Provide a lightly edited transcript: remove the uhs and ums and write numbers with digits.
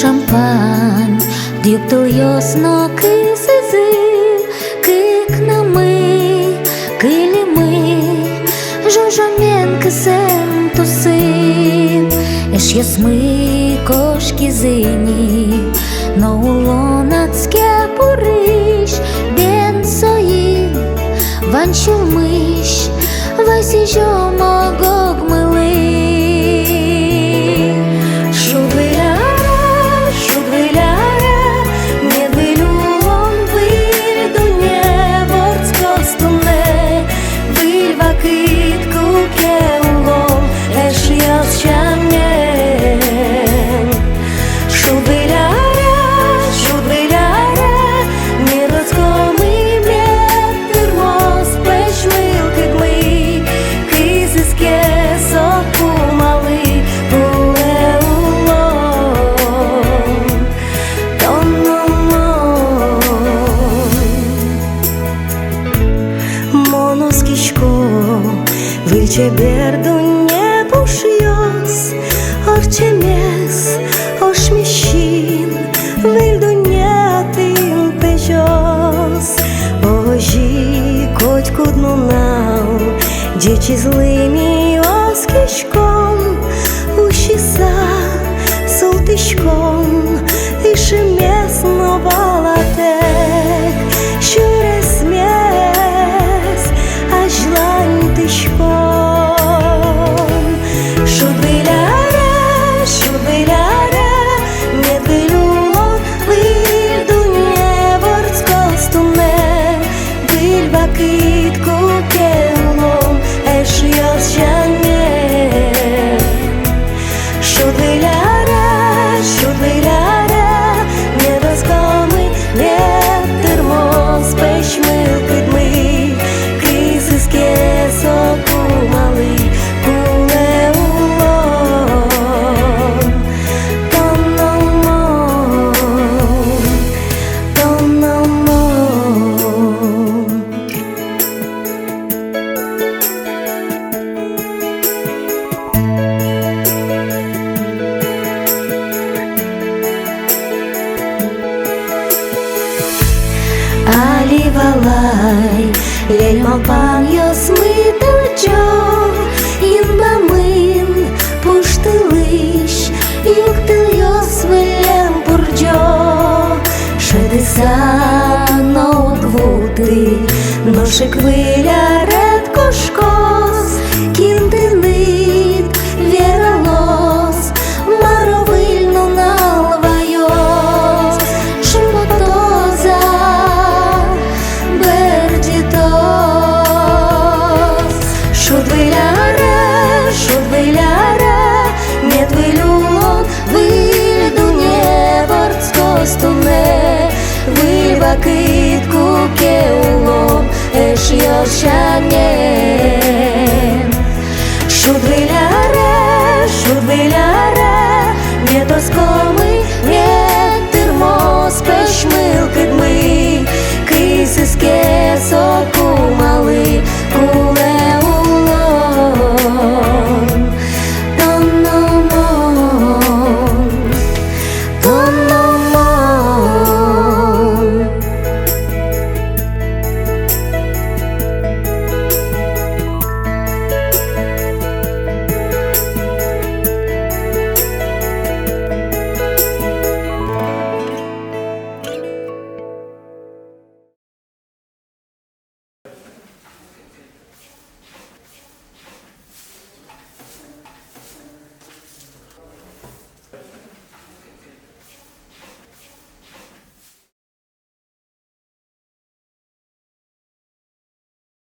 шампань, дюктойосно кисизи, кикнами, килими, жожамен кисем тусин, еш ясми кошки зині, но улонацьке пориш, бен соїн, ванчумиш, васіжо могок милий. Vilce berdunye pušios, orče mies, ošmišin, vildunye atim pežos. Ожі котьку дну нау, дічі злими оскішком, ушіса султишком, іше місно балатек, щурес міс, аж лантишком. Ali valay, lel malpan yosmıtılco, inbamin puштылыш, юктыл йосвелем пурджо. Шедеса ноут гвуты, ношик виля редкошко.